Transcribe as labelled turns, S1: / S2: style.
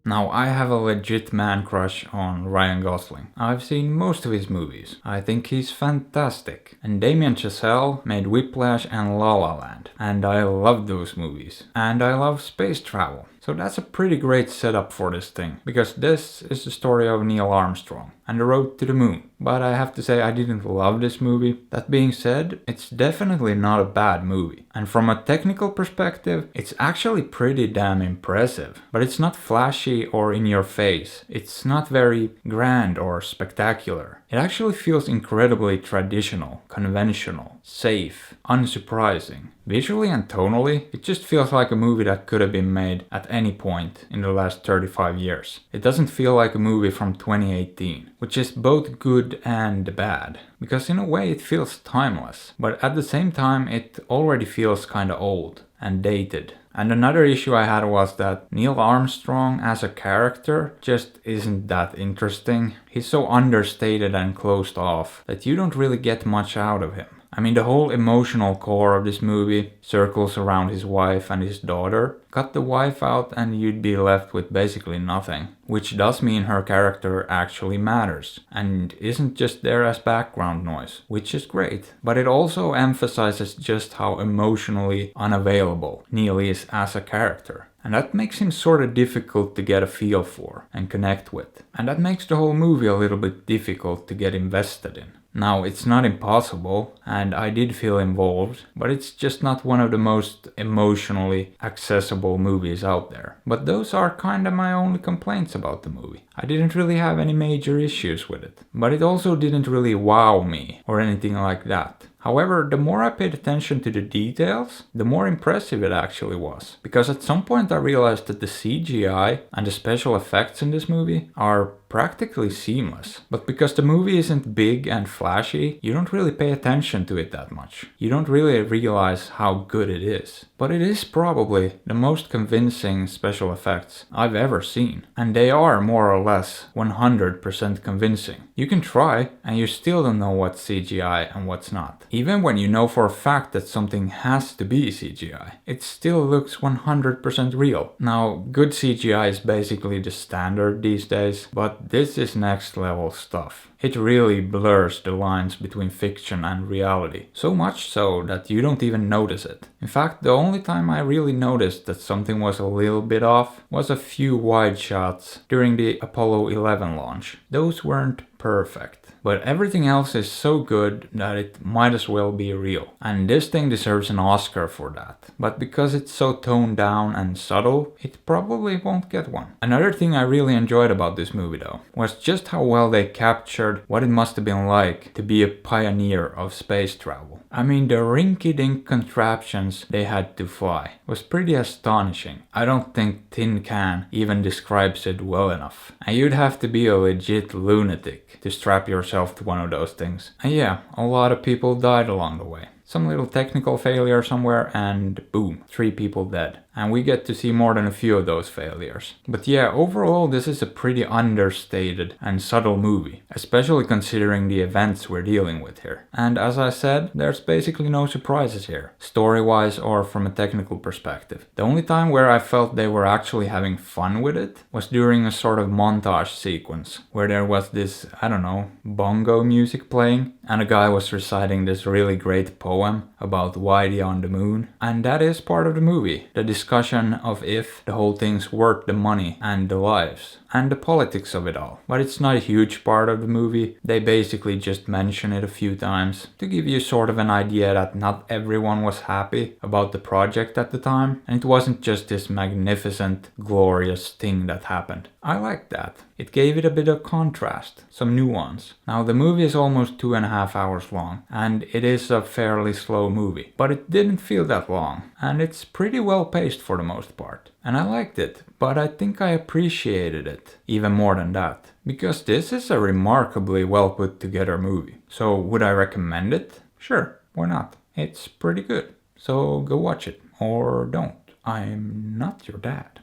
S1: Now, I have a legit man crush on Ryan Gosling. I've seen most of his movies. I think he's fantastic. And Damien Chazelle made Whiplash and La La Land. And I love those movies. And I love space travel. So that's a pretty great setup for this thing, because this is the story of Neil Armstrong and the road to the moon. But I have to say I didn't love this movie. That being said, it's definitely not a bad movie. And from a technical perspective, it's actually pretty damn impressive. But it's not flashy or in your face. It's not very grand or spectacular. It actually feels incredibly traditional, conventional, safe, unsurprising. Visually and tonally, it just feels like a movie that could have been made at any point in the last 35 years. It doesn't feel like a movie from 2018, which is both good and bad. Because in a way it feels timeless, but at the same time it already feels kinda old and dated. And another issue I had was that Neil Armstrong as a character just isn't that interesting. He's so understated and closed off that you don't really get much out of him. I mean, the whole emotional core of this movie circles around his wife and his daughter. Cut the wife out and you'd be left with basically nothing. Which does mean her character actually matters and isn't just there as background noise, which is great. But it also emphasizes just how emotionally unavailable Neil is as a character. And that makes him sort of difficult to get a feel for and connect with. And that makes the whole movie a little bit difficult to get invested in. Now, it's not impossible, and I did feel involved, but it's just not one of the most emotionally accessible movies out there. But those are kinda my only complaints about the movie. I didn't really have any major issues with it, but it also didn't really wow me or anything like that. However, the more I paid attention to the details, the more impressive it actually was. Because at some point I realized that the CGI and the special effects in this movie are practically seamless. But because the movie isn't big and flashy, you don't really pay attention to it that much. You don't really realize how good it is. But it is probably the most convincing special effects I've ever seen. And they are more or less 100% convincing. You can try and you still don't know what's CGI and what's not. Even when you know for a fact that something has to be CGI, it still looks 100% real. Now, good CGI is basically the standard these days, but this is next level stuff. It really blurs the lines between fiction and reality, so much so that you don't even notice it. In fact, the only time I really noticed that something was a little bit off was a few wide shots during the Apollo 11 launch. Those weren't perfect. But everything else is so good that it might as well be real. And this thing deserves an Oscar for that. But because it's so toned down and subtle, it probably won't get one. Another thing I really enjoyed about this movie though, was just how well they captured what it must have been like to be a pioneer of space travel. I mean, the rinky-dink contraptions they had to fly was pretty astonishing. I don't think Tin Can even describes it well enough. And you'd have to be a legit lunatic to strap yourself to one of those things. And yeah, a lot of people died along the way. Some little technical failure somewhere and boom, 3 people dead. And we get to see more than a few of those failures. But yeah, overall this is a pretty understated and subtle movie, especially considering the events we're dealing with here. And as I said, there's basically no surprises here, story-wise or from a technical perspective. The only time where I felt they were actually having fun with it was during a sort of montage sequence, where there was this, I don't know, bongo music playing, and a guy was reciting this really great poem about Whitey on the moon. And that is part of the movie, the discussion of if the whole thing's worth the money and the lives and the politics of it all. But it's not a huge part of the movie. They basically just mention it a few times to give you sort of an idea that not everyone was happy about the project at the time, and it wasn't just this magnificent, glorious thing that happened. I liked that. It gave it a bit of contrast, some nuance. Now the movie is almost 2.5 hours long, and it is a fairly slow movie, but it didn't feel that long, and it's pretty well paced for the most part. And I liked it, but I think I appreciated it even more than that, because this is a remarkably well put together movie. So would I recommend it? Sure, why not? It's pretty good. So go watch it, or don't. I'm not your dad.